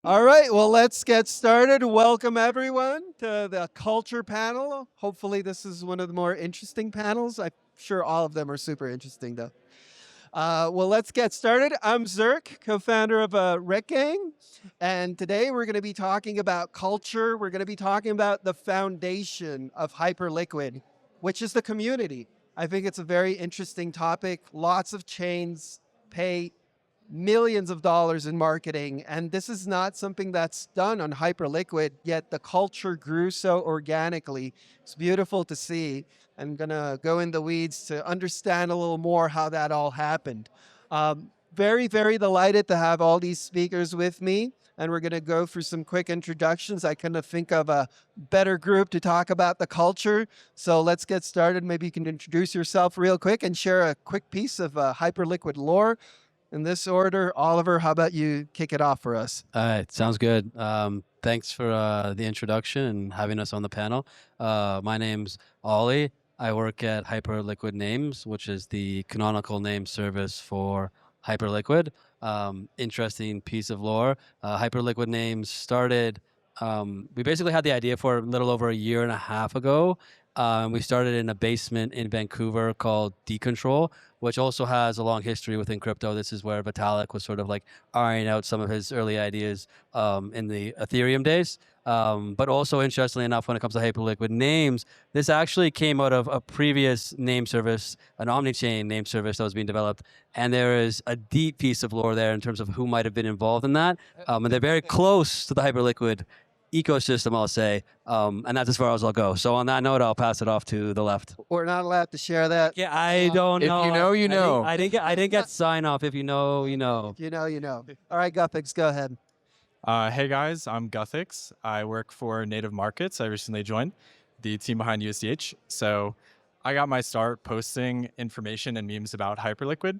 All right, well, let's get started. Welcome, everyone, to the culture panel. Hopefully, this is one of the more interesting panels. I'm sure all of them are super interesting, though. Well, let's get started. I'm Zerk, co-founder of Rekt Gang, and today we're going to be talking about culture. We're going to be talking about the foundation of Hyperliquid, which is the community. I think it's a very interesting topic. Lots of chains pay millions of dollars in marketing, and this is not something that's done on Hyperliquid, yet the culture grew so organically. It's beautiful to see. I'm gonna go in the weeds to understand a little more how that all happened. Very, very delighted to have all these speakers with me, and we're gonna go through some quick introductions. I couldn't think of a better group to talk about the culture, so let's get started. Maybe you can introduce yourself real quick and share a quick piece of Hyperliquid lore. In this order, Oliver, how about you kick it off for us? All right, sounds good. Thanks for the introduction and having us on the panel. My name's Ollie. I work at Hyperliquid Names, which is the canonical name service for Hyperliquid. Interesting piece of lore. Hyperliquid Names started, we basically had the idea for a little over a year and a half ago. We started in a basement in Vancouver called Decontrol, which also has a long history within crypto. This is where Vitalik was sort of like ironing out some of his early ideas in the Ethereum days. But also, interestingly enough, when it comes to Hyperliquid names, this actually came out of a previous name service, an omni-chain name service that was being developed. And there is a deep piece of lore there in terms of who might have been involved in that. And they're very close to the Hyperliquid ecosystem, I'll say, and that's as far as I'll go. So on that note, I'll pass it off to the left. We're not allowed to share that. Yeah, I don't If know. you know, you know. I didn't get sign off. If you know, you know. If you know, you know. All right, Guthix, go ahead. Hey guys, I'm Guthix. I work for Native Markets. I recently joined the team behind USDH. So I got my start posting information and memes about Hyperliquid,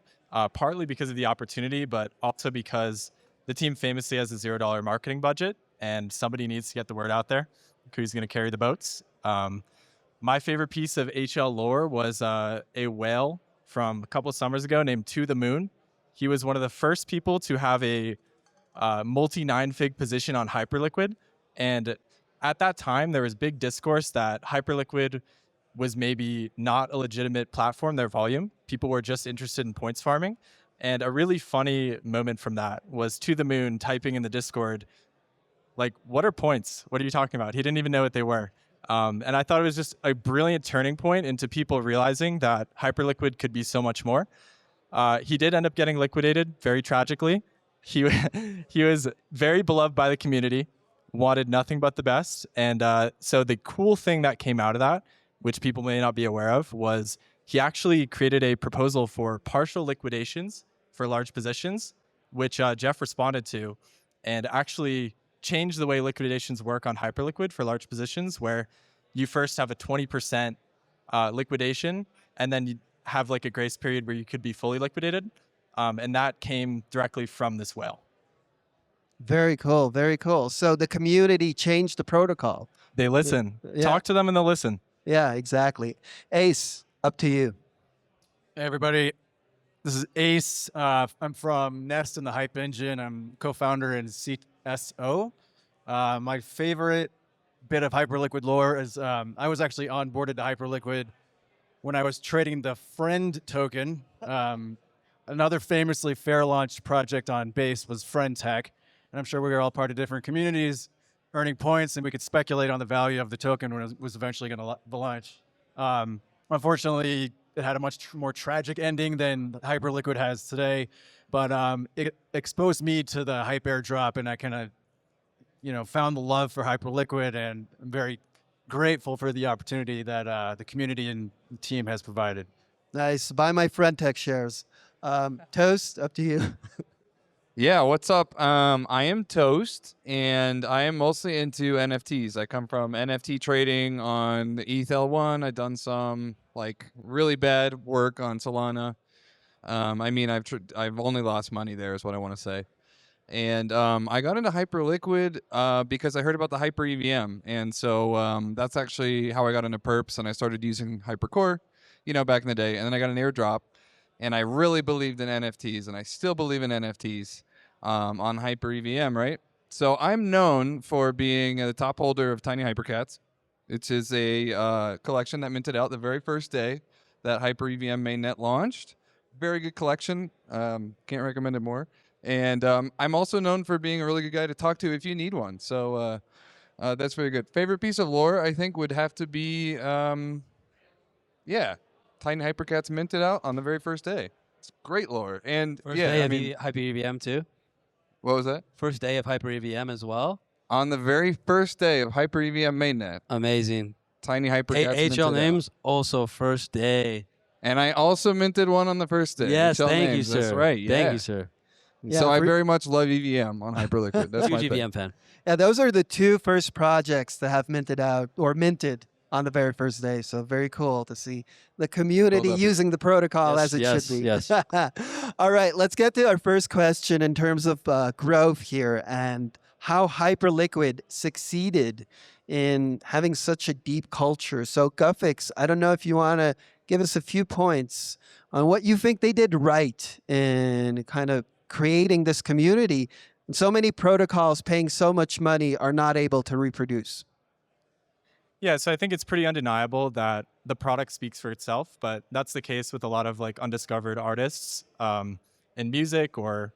partly because of the opportunity, but also because the team famously has a $0 marketing budget and somebody needs to get the word out there. Who's going to carry the boats? My favorite piece of HL lore was a whale from a couple of summers ago named To the Moon. He was one of the first people to have a multi-9-fig position on Hyperliquid. And at that time, there was big discourse that Hyperliquid was maybe not a legitimate platform, their volume. People were just interested in points farming. And a really funny moment from that was To the Moon typing in the Discord, like, what are points? What are you talking about? He didn't even know what they were. And I thought it was just a brilliant turning point into people realizing that Hyperliquid could be so much more. He did end up getting liquidated, very tragically. He was very beloved by the community, wanted nothing but the best. And so the cool thing that came out of that, which people may not be aware of, was he actually created a proposal for partial liquidations for large positions, which Jeff responded to, and actually changed the way liquidations work on Hyperliquid for large positions, where you first have a 20% liquidation, and then you have like a grace period where you could be fully liquidated. And that came directly from this whale. Very cool, very cool. So the community changed the protocol. They listen. Yeah. Talk to them and they'll listen. Yeah, exactly. Ace, up to you. Hey everybody, this is Ace. I'm from Nest and the Hype Engine. I'm co-founder and CSO. My favorite bit of Hyperliquid lore is I was actually onboarded to Hyperliquid when I was trading the Friend token. Another famously fair launched project on Base was Friend Tech, and I'm sure we were all part of different communities earning points, and we could speculate on the value of the token when it was eventually going to launch. Unfortunately, it had a much more tragic ending than Hyperliquid has today, but it exposed me to the Hype airdrop, and I kind of, found the love for Hyperliquid, and I'm very grateful for the opportunity that the community and the team has provided. Nice. Buy my friend tech shares. Toast, up to you. Yeah, what's up? I am Toast, and I am mostly into NFTs. I come from NFT trading on the ETH-L1. I've done some like really bad work on Solana. I've only lost money there, is what I want to say. And I got into Hyperliquid because I heard about the Hyper EVM, and so that's actually how I got into perps, and I started using Hypercore, back in the day, and then I got an airdrop. And I really believed in NFTs, and I still believe in NFTs on Hyper EVM, right? So I'm known for being the top holder of Tiny Hypercats. It is a collection that minted out the very first day that Hyper EVM mainnet launched. Very good collection. Can't recommend it more. And I'm also known for being a really good guy to talk to if you need one. So that's very good. Favorite piece of lore, I think, would have to be, Tiny Hypercats minted out on the very first day. It's great lore. And First yeah, day I of mean, Hyper EVM too. what was that? First day of Hyper EVM as well. On the very first day of Hyper EVM mainnet, Amazing. Tiny Hypercats minted HL out. names also first day. And I also minted one on the first day. Yes, HL thank you, names, sir. That's right. Yeah. Thank you, sir. Yeah, So I for- very much love EVM on Hyperliquid. That's my Huge thing. EVM fan. Yeah, those are the two first projects that have minted out or minted on the very first day. So very cool to see the community Well done. using the protocol Yes, as it yes, should be. yes. All right, let's get to our first question in terms of growth here and how Hyperliquid succeeded in having such a deep culture. So Guthix, I don't know if you want to give us a few points on what you think they did right in kind of creating this community. And so many protocols paying so much money are not able to reproduce. Yeah, so I think it's pretty undeniable that the product speaks for itself, but that's the case with a lot of like undiscovered artists in music or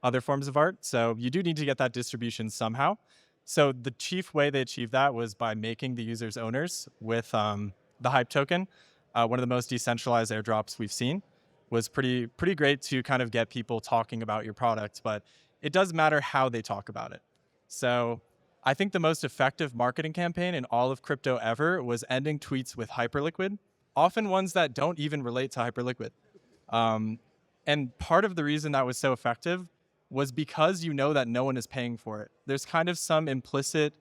other forms of art. So you do need to get that distribution somehow. So the chief way they achieved that was by making the users owners with the Hype token. One of the most decentralized airdrops we've seen was pretty great to kind of get people talking about your product, but it does matter how they talk about it. So I think the most effective marketing campaign in all of crypto ever was ending tweets with Hyperliquid, often ones that don't even relate to Hyperliquid. And part of the reason that was so effective was because you know that no one is paying for it. There's kind of some implicit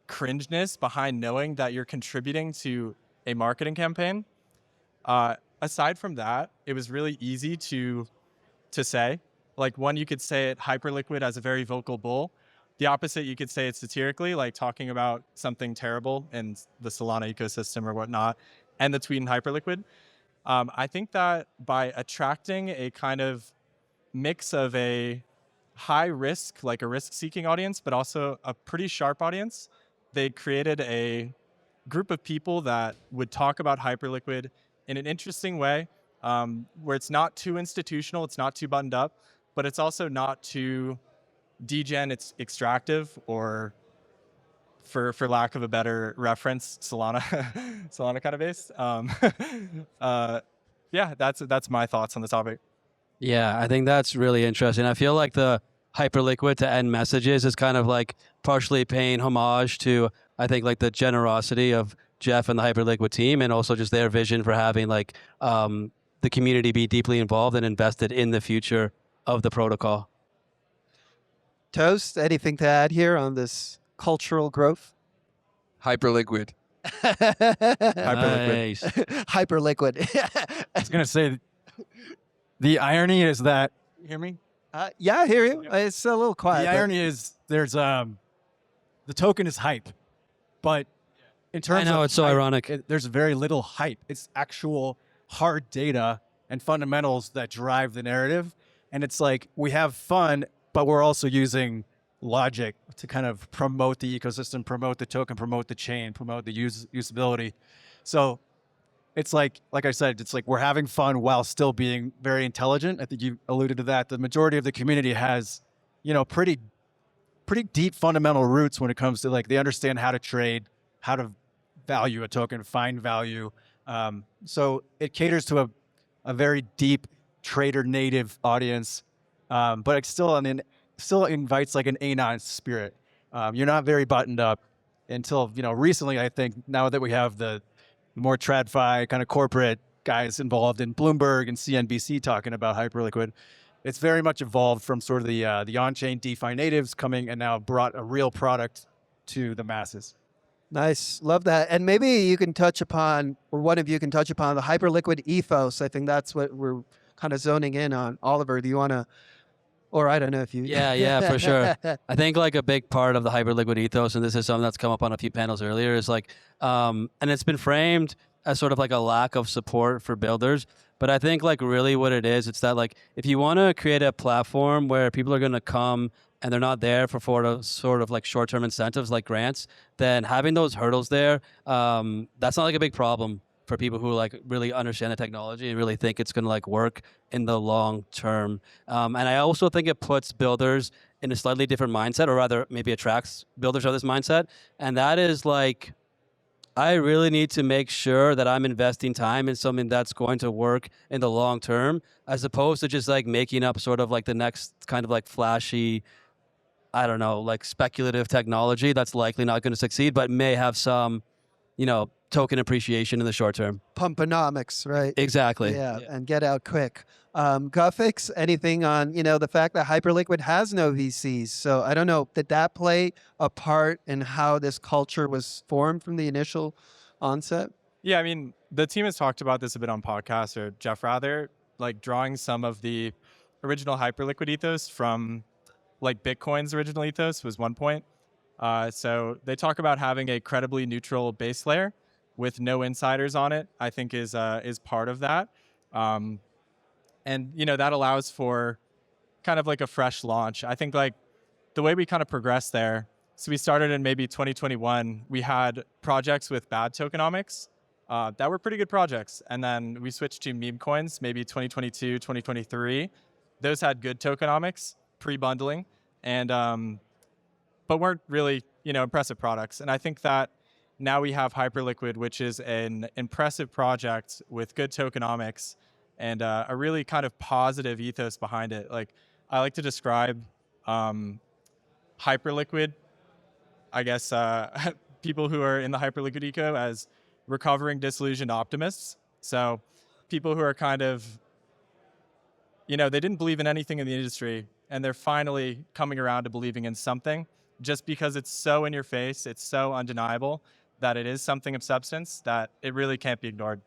cringeness behind knowing that you're contributing to a marketing campaign. Aside from that, it was really easy to say. Like one, you could say it Hyperliquid as a very vocal bull. The opposite, you could say it satirically, like talking about something terrible in the Solana ecosystem or whatnot, and the tweet in Hyperliquid. I think that by attracting a kind of mix of a high risk, like a risk-seeking audience, but also a pretty sharp audience, they created a group of people that would talk about Hyperliquid in an interesting way, where it's not too institutional, it's not too buttoned up, but it's also not too degen, it's extractive, or for lack of a better reference, Solana kind of based. Yeah, that's my thoughts on the topic. Yeah, I think that's really interesting. I feel like the Hyperliquid to end messages is kind of like partially paying homage to, I think, like the generosity of Jeff and the Hyperliquid team, and also just their vision for having like the community be deeply involved and invested in the future of the protocol. Toast, anything to add here on this cultural growth? Hyperliquid. Nice. Hyperliquid. I was gonna say, the irony is that you hear me. Yeah, I hear you. It's a little quiet. The but- irony is there's the token is hype, but in terms I know, of it's so hype, ironic. there's very little hype. It's actual hard data and fundamentals that drive the narrative, and it's like we have fun, but we're also using logic to kind of promote the ecosystem, promote the token, promote the chain, promote the usability. So it's like I said, it's like we're having fun while still being very intelligent. I think you alluded to that. The majority of the community has, pretty deep fundamental roots when it comes to like they understand how to trade, how to value a token, find value. So it caters to a very deep trader native audience, but it still invites like an anon spirit. You're not very buttoned up until recently. I think now that we have the more TradFi kind of corporate guys involved in Bloomberg and CNBC talking about Hyperliquid, it's very much evolved from sort of the on-chain DeFi natives coming and now brought a real product to the masses. Nice. Love that. And maybe you can touch upon, or one of you can touch upon the Hyperliquid ethos. I think that's what we're kind of zoning in on. Oliver, do you want to, or I don't know if you. Yeah, for sure. I think like a big part of the Hyperliquid ethos, and this is something that's come up on a few panels earlier, is like, and it's been framed as sort of like a lack of support for builders. But I think like really what it is, it's that like if you want to create a platform where people are going to come and they're not there for sort of like short-term incentives like grants, then having those hurdles there, that's not like a big problem for people who like really understand the technology and really think it's going to like work in the long term. And I also think it puts builders in a slightly different mindset, or rather maybe attracts builders of this mindset. And that is like, I really need to make sure that I'm investing time in something that's going to work in the long term, as opposed to just like making up sort of like the next kind of like flashy, I don't know, like speculative technology that's likely not going to succeed, but may have some, token appreciation in the short term. Pumponomics, right? Exactly. Yeah, and get out quick. Guthix, anything on the fact that Hyperliquid has no VCs? So I don't know, did that play a part in how this culture was formed from the initial onset? Yeah, I mean, the team has talked about this a bit on podcasts, or Jeff rather, like drawing some of the original Hyperliquid ethos from like Bitcoin's original ethos was one point. So they talk about having a credibly neutral base layer with no insiders on it, I think is part of that. And that allows for kind of like a fresh launch. I think like the way we kind of progressed there, so we started in maybe 2021, we had projects with bad tokenomics that were pretty good projects. And then we switched to meme coins, maybe 2022, 2023. Those had good tokenomics, pre-bundling, and but weren't really, impressive products. And I think that now we have Hyperliquid, which is an impressive project with good tokenomics and a really kind of positive ethos behind it. Like, I like to describe Hyperliquid, I guess, people who are in the Hyperliquid eco as recovering disillusioned optimists. So people who are kind of, they didn't believe in anything in the industry, and they're finally coming around to believing in something just because it's so in your face, it's so undeniable that it is something of substance that it really can't be ignored.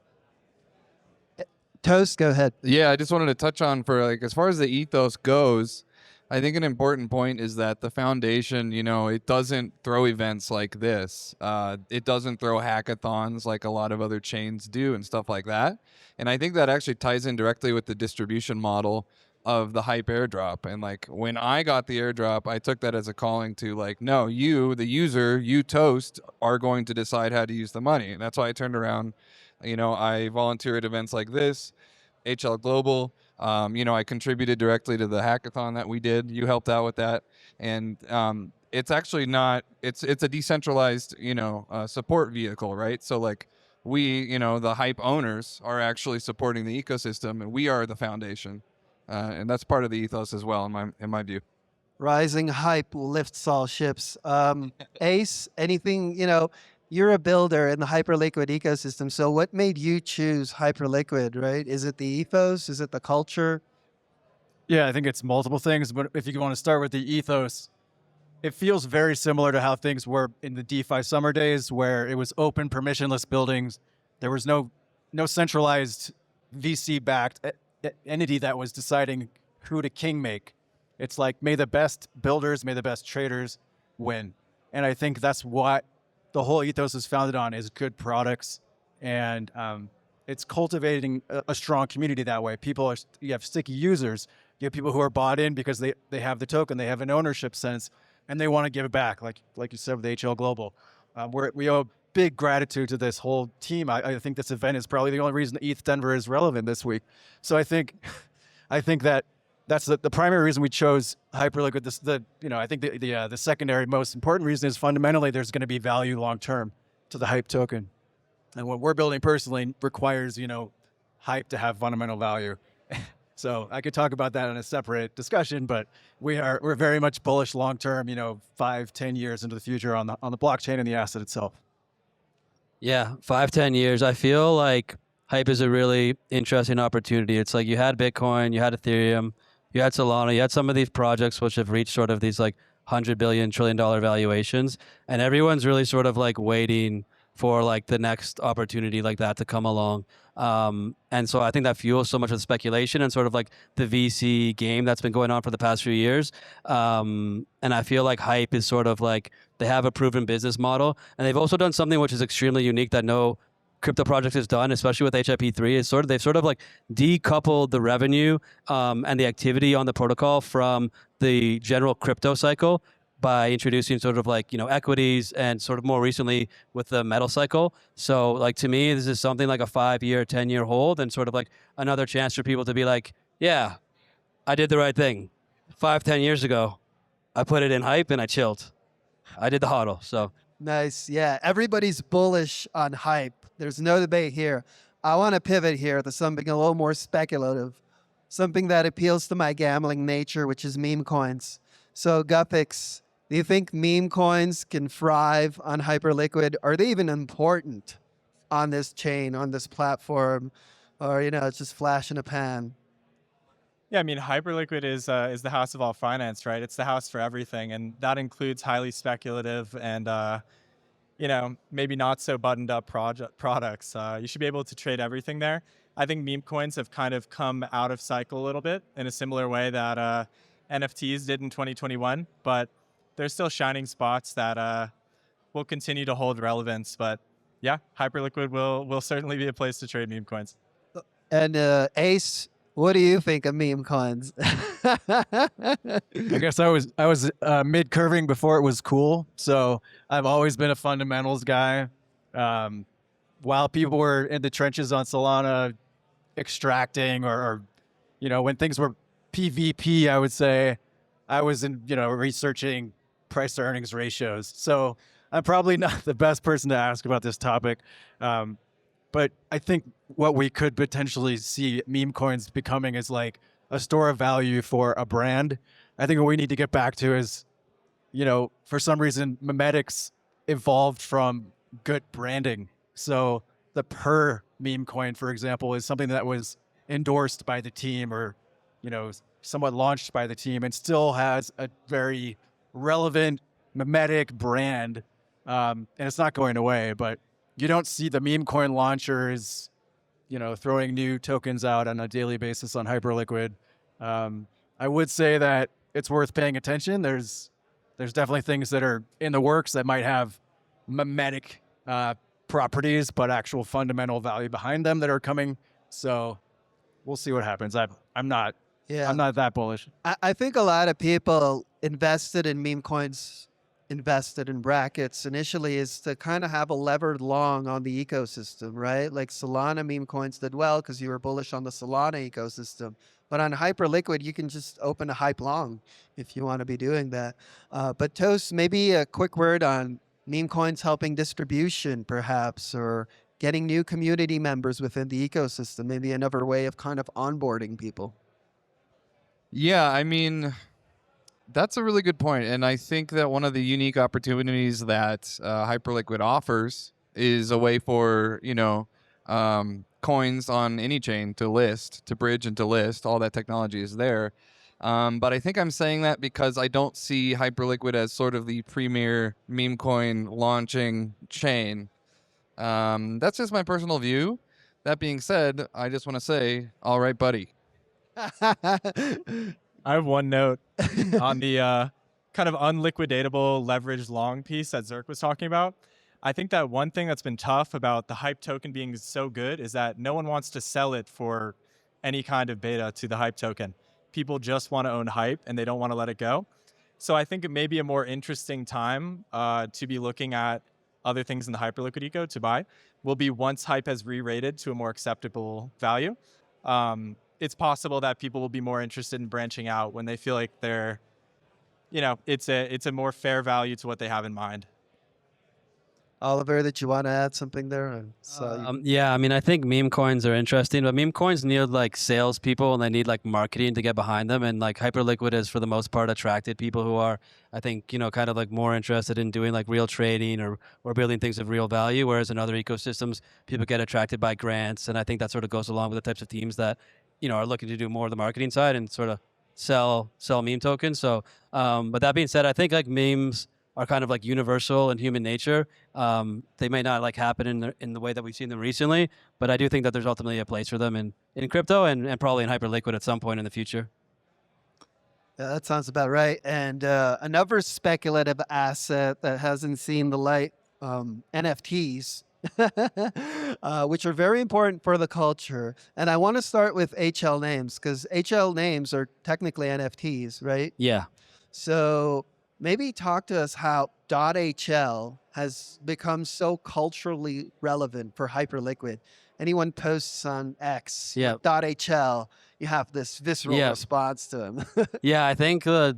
Toast, go ahead. Yeah, I just wanted to touch on for like as far as the ethos goes, I think an important point is that the foundation, it doesn't throw events like this. It doesn't throw hackathons like a lot of other chains do and stuff like that. And I think that actually ties in directly with the distribution model of the Hype airdrop. And like when I got the airdrop, I took that as a calling to like, no, you, the user, you Toast, are going to decide how to use the money. And that's why I turned around. I volunteer at events like this, HL Global. I contributed directly to the hackathon that we did. You helped out with that. And it's actually not, it's a decentralized, support vehicle, right? So like we, the Hype owners are actually supporting the ecosystem, and we are the foundation. And that's part of the ethos as well, in my view. Rising hype lifts all ships. Ace, anything, you're a builder in the Hyperliquid ecosystem. So what made you choose Hyperliquid, right? Is it the ethos? Is it the culture? Yeah, I think it's multiple things. But if you want to start with the ethos, it feels very similar to how things were in the DeFi summer days, where it was open, permissionless buildings. There was no centralized VC-backed entity that was deciding who to king make. It's like, may the best builders, may the best traders win. And I think that's what the whole ethos is founded on, is good products. And it's cultivating a strong community that way. You have sticky users. You have people who are bought in because they have the token, they have an ownership sense, and they want to give it back, like you said with HL Global. We owe big gratitude to this whole team. I think this event is probably the only reason ETH Denver is relevant this week. So I think that's the primary reason we chose Hyperliquid. I think the secondary most important reason is fundamentally there's going to be value long term to the Hype token, and what we're building personally requires Hype to have fundamental value. So I could talk about that in a separate discussion, but we're very much bullish long term. 5-10 years into the future on the blockchain and the asset itself. Yeah, 5-10 years. I feel like Hype is a really interesting opportunity. It's like you had Bitcoin, you had Ethereum, you had Solana, you had some of these projects which have reached sort of these like $100 billion, $1 trillion valuations, and everyone's really sort of like waiting for like the next opportunity like that to come along. And so I think that fuels so much of the speculation and sort of like the VC game that's been going on for the past few years. And I feel like Hype is sort of like, they have a proven business model, and they've also done something which is extremely unique that no crypto project has done, especially with HIP-3, is they've sort of like decoupled the revenue and the activity on the protocol from the general crypto cycle by introducing sort of like, equities and sort of more recently with the metal cycle. So like to me, this is something like a 5-year, 10-year hold and sort of like another chance for people to be like, yeah, I did the right thing. 5-10 years ago, I put it in hype and I chilled. I did the hodl. So Nice. Yeah. Everybody's bullish on hype. There's no debate here. I want to pivot here to something a little more speculative, something that appeals to my gambling nature, which is meme coins. So, Guthix, do you think meme coins can thrive on Hyperliquid? Are they even important on this chain, on this platform? Or, it's just flash in a pan? Yeah, I mean, Hyperliquid is the house of all finance, right? It's the house for everything, and that includes highly speculative and maybe not so buttoned up products. You should be able to trade everything there. I think meme coins have kind of come out of cycle a little bit in a similar way that NFTs did in 2021, but there's still shining spots that will continue to hold relevance. But yeah, Hyperliquid will certainly be a place to trade meme coins. And Ace, what do you think of meme coins? I guess I was mid curving before it was cool, so I've always been a fundamentals guy. While people were in the trenches on Solana, extracting or when things were PvP, I would say I was in researching price to earnings ratios. So I'm probably not the best person to ask about this topic. But I think what we could potentially see meme coins becoming is like a store of value for a brand. I think what we need to get back to is, for some reason, memetics evolved from good branding. So the per meme coin, for example, is something that was endorsed by the team or, somewhat launched by the team and still has a very relevant memetic brand. And it's not going away, but you don't see the meme coin launchers, throwing new tokens out on a daily basis on Hyperliquid. I would say that it's worth paying attention. There's definitely things that are in the works that might have memetic properties, but actual fundamental value behind them that are coming. So we'll see what happens. I'm not that bullish. I think a lot of people invested in meme coins, invested in brackets initially, is to kind of have a levered long on the ecosystem, right? Like Solana meme coins did well because you were bullish on the Solana ecosystem. But on Hyperliquid, you can just open a hype long if you want to be doing that. But Toast, maybe a quick word on meme coins helping distribution, perhaps, or getting new community members within the ecosystem, maybe another way of kind of onboarding people. Yeah, I mean, that's a really good point. And I think that one of the unique opportunities that Hyperliquid offers is a way for, coins on any chain to list, to bridge and to list. All that technology is there. But I think I'm saying that because I don't see Hyperliquid as sort of the premier meme coin launching chain. That's just my personal view. That being said, I just want to say, all right, buddy. I have one note on the kind of unliquidatable leveraged long piece that Zerk was talking about. I think that one thing that's been tough about the hype token being so good is that no one wants to sell it for any kind of beta to the hype token. People just want to own hype and they don't want to let it go. So I think it may be a more interesting time to be looking at other things in the Hyperliquid eco to buy will be once hype has re-rated to a more acceptable value. It's possible that people will be more interested in branching out when they feel like they're, it's a more fair value to what they have in mind. Oliver, did you want to add something there? Yeah, I mean, I think meme coins are interesting, but meme coins need like salespeople and they need like marketing to get behind them. And like Hyperliquid has, for the most part, attracted people who are, I think, kind of like more interested in doing like real trading or building things of real value. Whereas in other ecosystems, people get attracted by grants. And I think that sort of goes along with the types of teams that, are looking to do more of the marketing side and sort of sell meme tokens. So, but that being said, I think like memes are kind of like universal in human nature. They may not like happen in the way that we've seen them recently, but I do think that there's ultimately a place for them in crypto and probably in Hyperliquid at some point in the future. Yeah, that sounds about right. And another speculative asset that hasn't seen the light, NFTs. which are very important for the culture. And I want to start with HL names because HL names are technically NFTs, right? Yeah. So maybe talk to us how .hl has become so culturally relevant for Hyperliquid. Anyone posts on X, Yeah. .hl, you have this visceral Yeah. response to them. Yeah, I think the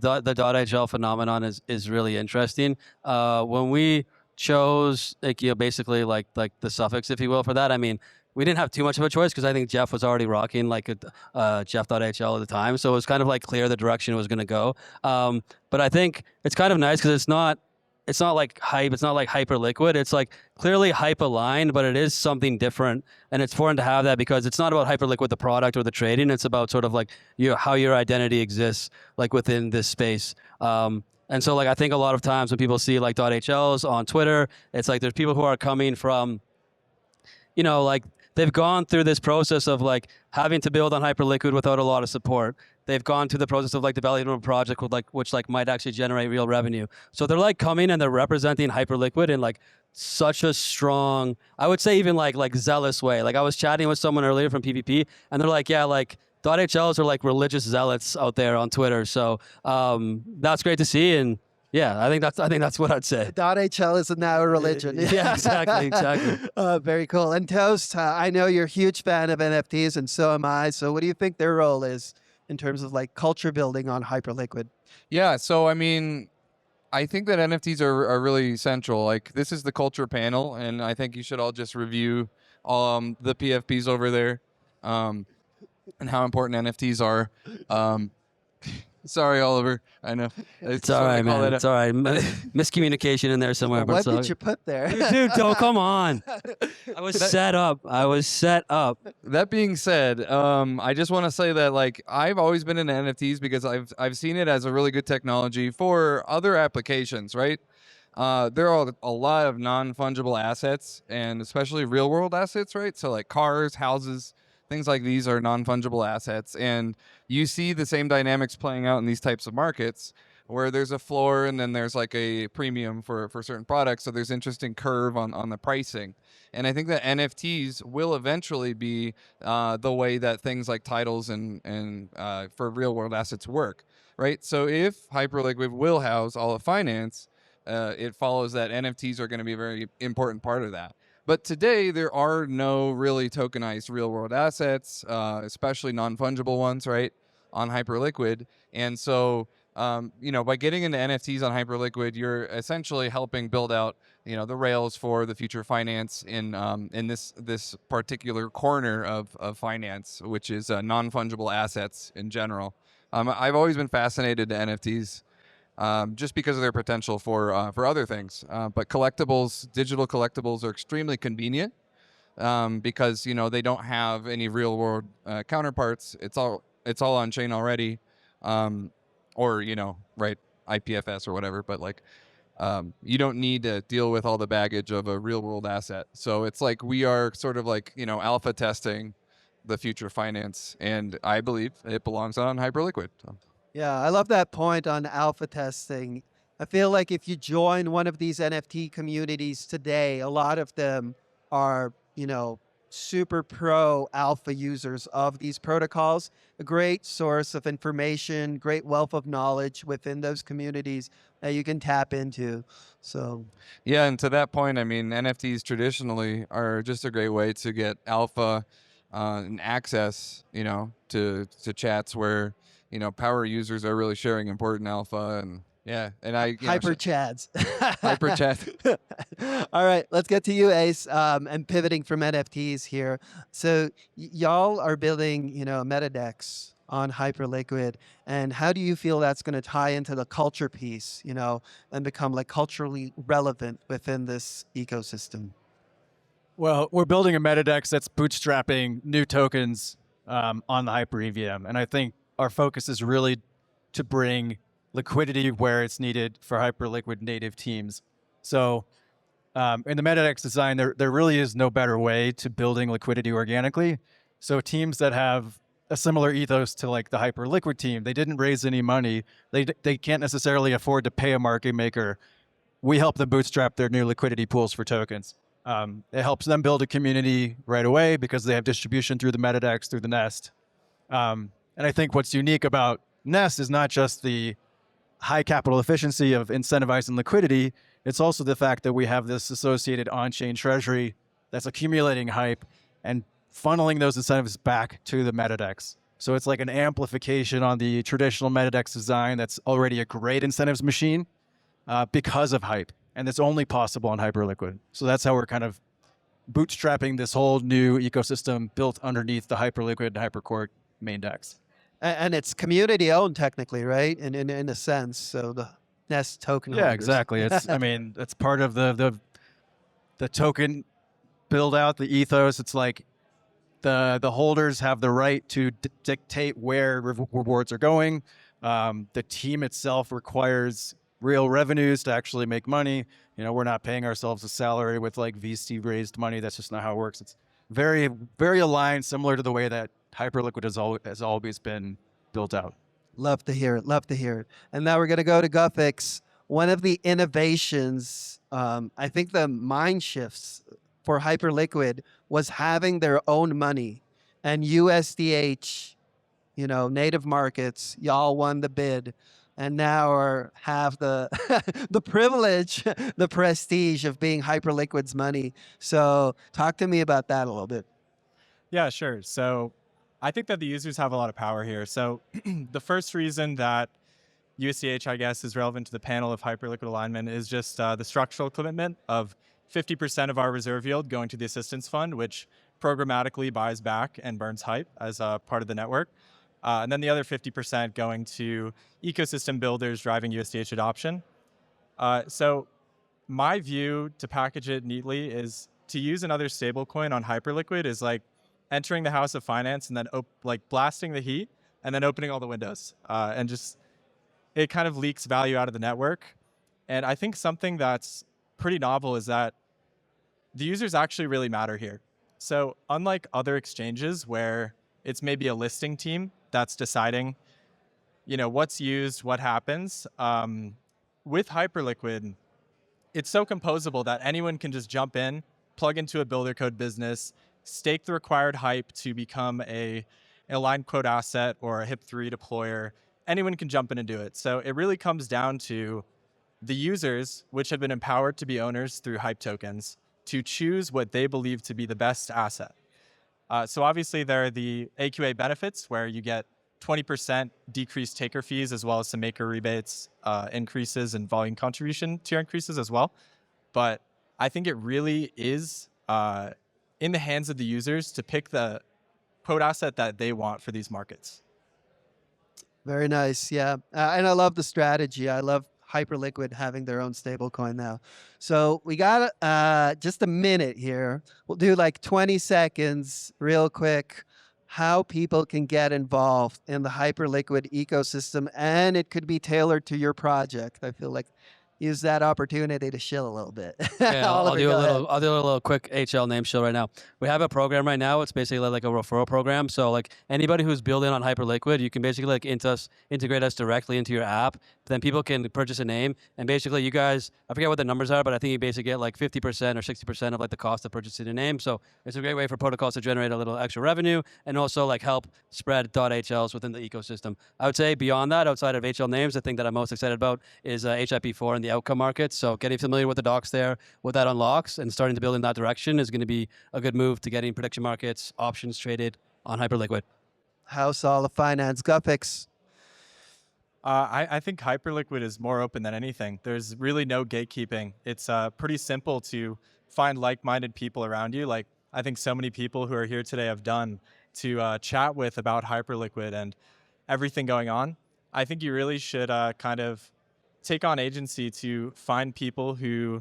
.hl phenomenon is really interesting. When we chose basically like the suffix, if you will, for that, I mean, we didn't have too much of a choice because I think Jeff was already rocking like a Jeff.hl at the time, so it was kind of like clear the direction it was going to go. But I think it's kind of nice because it's not like hype. It's not like Hyperliquid. It's like clearly hype aligned, but it is something different. And it's important to have that because it's not about Hyperliquid, the product or the trading. It's about sort of like how your identity exists like within this space. And so like I think a lot of times when people see like .hls on Twitter, it's like there's people who are coming from, like they've gone through this process of like having to build on Hyperliquid without a lot of support. They've gone through the process of like developing a project with which might actually generate real revenue. So they're like coming and they're representing Hyperliquid in like such a strong, I would say even like zealous way. Like I was chatting with someone earlier from PvP and they're like, yeah, like .hls are like religious zealots out there on Twitter. So that's great to see. And yeah, I think that's what I'd say. .hl is now a religion. Yeah, exactly. Very cool. And Toast, I know you're a huge fan of NFTs, and so am I. So what do you think their role is in terms of like culture building on Hyperliquid? Yeah, so I mean, I think that NFTs are really central. Like this is the culture panel, and I think you should all just review the PFPs over there, and how important NFTs are. Sorry, Oliver. I know. It's all right, man. It's all right. Miscommunication in there somewhere. What did you put there? Dude, don't come on. I was set up. That being said, I just want to say that like I've always been into NFTs because I've seen it as a really good technology for other applications, right? There are a lot of non-fungible assets and especially real world assets, right? So like cars, houses, things like these are non-fungible assets, and you see the same dynamics playing out in these types of markets where there's a floor and then there's like a premium for certain products. So there's interesting curve on the pricing. And I think that NFTs will eventually be the way that things like titles and for real world assets work, right? So if Hyperliquid will house all of finance, it follows that NFTs are going to be a very important part of that. But today, there are no really tokenized real-world assets, especially non-fungible ones, right, on Hyperliquid. And so, by getting into NFTs on Hyperliquid, you're essentially helping build out, the rails for the future finance in this particular corner of finance, which is non-fungible assets in general. I've always been fascinated to NFTs. Just because of their potential for other things. But collectibles, digital collectibles are extremely convenient because, they don't have any real world counterparts. It's all on chain already. Or, right, IPFS or whatever. But like, you don't need to deal with all the baggage of a real world asset. So it's like we are sort of like, alpha testing the future finance. And I believe it belongs on Hyperliquid. So. Yeah, I love that point on alpha testing. I feel like if you join one of these NFT communities today, a lot of them are, super pro alpha users of these protocols. A great source of information, great wealth of knowledge within those communities that you can tap into. So, yeah, and to that point, I mean, NFTs traditionally are just a great way to get alpha and access, to chats where power users are really sharing important alpha and hyper chads. Hyper chat. All right, let's get to you, Ace, and pivoting from NFTs here. So y'all are building, MetaDex on Hyperliquid, and how do you feel that's going to tie into the culture piece, and become like culturally relevant within this ecosystem? Well, we're building a MetaDex that's bootstrapping new tokens on the Hyper EVM, and I think our focus is really to bring liquidity where it's needed for Hyperliquid native teams. So in the MetaDex design, there really is no better way to building liquidity organically. So teams that have a similar ethos to like the Hyperliquid team, they didn't raise any money. They can't necessarily afford to pay a market maker. We help them bootstrap their new liquidity pools for tokens. It helps them build a community right away because they have distribution through the MetaDex, through the Nest. And I think what's unique about Nest is not just the high capital efficiency of incentivizing liquidity, it's also the fact that we have this associated on-chain treasury that's accumulating hype and funneling those incentives back to the MetaDex. So it's like an amplification on the traditional MetaDex design that's already a great incentives machine because of hype. And it's only possible on Hyperliquid. So that's how we're kind of bootstrapping this whole new ecosystem built underneath the Hyperliquid Hypercore main DEX. And it's community owned technically, right? In a sense. So the Nest token Yeah, holders. exactly. It's I mean, it's part of the token build out, the ethos. It's like the holders have the right to dictate where rewards are going. The team itself requires real revenues to actually make money. You know, we're not paying ourselves a salary with like VC raised money. That's just not how it works. It's very, very aligned, similar to the way that Hyperliquid has always been built out. Love to hear it. Love to hear it. And now we're going to go to Guthix. One of the innovations, I think the mind shifts for Hyperliquid was having their own money. And USDH, you know, native markets, y'all won the bid. And now have the the privilege, the prestige of being Hyperliquid's money. So talk to me about that a little bit. Yeah, sure. So I think that the users have a lot of power here. So the first reason that USDH, I guess, is relevant to the panel of Hyperliquid alignment is just the structural commitment of 50% of our reserve yield going to the assistance fund, which programmatically buys back and burns hype as a part of the network. And then the other 50% going to ecosystem builders driving USDH adoption. So my view to package it neatly is to use another stablecoin on Hyperliquid is like entering the house of finance and then like blasting the heat and then opening all the windows. And just, it kind of leaks value out of the network. And I think something that's pretty novel is that the users actually really matter here. So unlike other exchanges where it's maybe a listing team that's deciding, you know, what's used, what happens, with Hyperliquid, it's so composable that anyone can just jump in, plug into a builder code business, stake the required hype to become a aligned quote asset or a HIP3 deployer. Anyone can jump in and do it. So it really comes down to the users, which have been empowered to be owners through hype tokens, to choose what they believe to be the best asset. So obviously there are the AQA benefits where you get 20% decreased taker fees as well as some maker rebates, increases and volume contribution tier increases as well. But I think it really is in the hands of the users to pick the quote asset that they want for these markets. Very nice. Yeah. And I love the strategy. I love Hyperliquid having their own stablecoin now. So we got just a minute here. We'll do like 20 seconds real quick. How people can get involved in the Hyperliquid ecosystem, and it could be tailored to your project. I feel like use that opportunity to chill a little bit. Yeah, I'll Oliver, do go a ahead. little. I'll do a little quick HL name shill right now. We have a program right now. It's basically like a referral program. So like anybody who's building on Hyperliquid, you can basically like integrate us directly into your app. Then people can purchase a name, and basically you guys, I forget what the numbers are, but I think you basically get like 50% or 60% of like the cost of purchasing a name. So it's a great way for protocols to generate a little extra revenue and also like help spread .hls within the ecosystem. I would say beyond that, outside of HL names, the thing that I'm most excited about is HIP4 and the outcome markets. So getting familiar with the docs there, what that unlocks, and starting to build in that direction is going to be a good move to getting prediction markets options traded on Hyperliquid. House all of finance. Guthix. I think Hyperliquid is more open than anything. There's really no gatekeeping. It's pretty simple to find like-minded people around you. Like I think so many people who are here today have done to chat with about Hyperliquid and everything going on. I think you really should kind of take on agency to find people who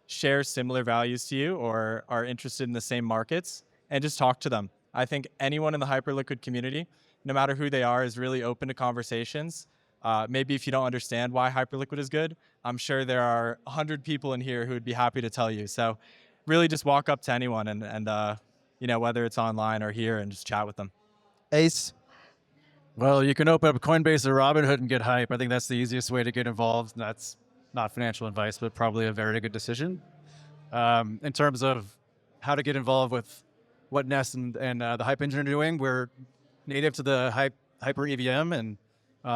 share similar values to you or are interested in the same markets and just talk to them. I think anyone in the Hyperliquid community, no matter who they are, is really open to conversations. Maybe if you don't understand why Hyperliquid is good, I'm sure there are 100 people in here who would be happy to tell you. So really just walk up to anyone and you know, whether it's online or here, and just chat with them. Ace. Well, you can open up Coinbase or Robinhood and get hype. I think that's the easiest way to get involved. That's not financial advice, but probably a very good decision. in terms of how to get involved with what Nest and the Hype engine are doing. We're native to the Hyper EVM, and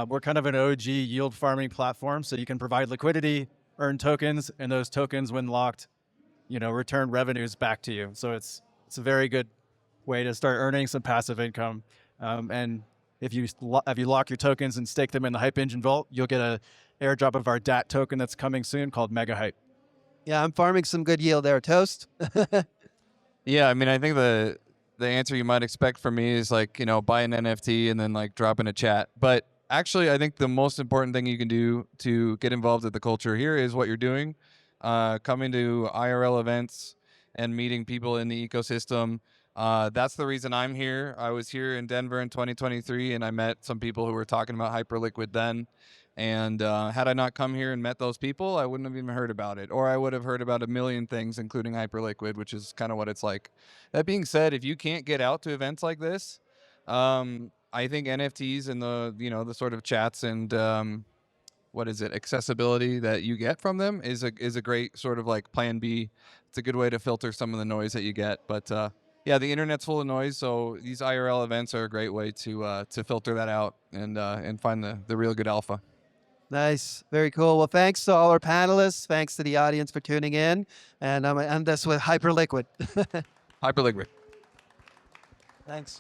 we're kind of an OG yield farming platform. So you can provide liquidity, earn tokens, and those tokens, when locked, return revenues back to you. So it's a very good way to start earning some passive income. And if you lock your tokens and stake them in the Hype engine vault, you'll get a airdrop of our DAT token that's coming soon called Mega Hype. Yeah, I'm farming some good yield there. Toast? Yeah, I mean, I think the answer you might expect from me is like, buy an NFT and then like drop in a chat. But actually, I think the most important thing you can do to get involved with the culture here is what you're doing, coming to IRL events and meeting people in the ecosystem. That's the reason I'm here. I was here in Denver in 2023, and I met some people who were talking about Hyperliquid then. And had I not come here and met those people, I wouldn't have even heard about it. Or I would have heard about a million things, including Hyperliquid, which is kind of what it's like. That being said, if you can't get out to events like this, I think NFTs and the sort of chats and accessibility that you get from them is a great sort of like plan B. It's a good way to filter some of the noise that you get. But yeah, the internet's full of noise, so these IRL events are a great way to filter that out and find the real good alpha. Nice. Very cool. Well, thanks to all our panelists. Thanks to the audience for tuning in. And I'm going to end this with Hyperliquid. Hyperliquid. Thanks.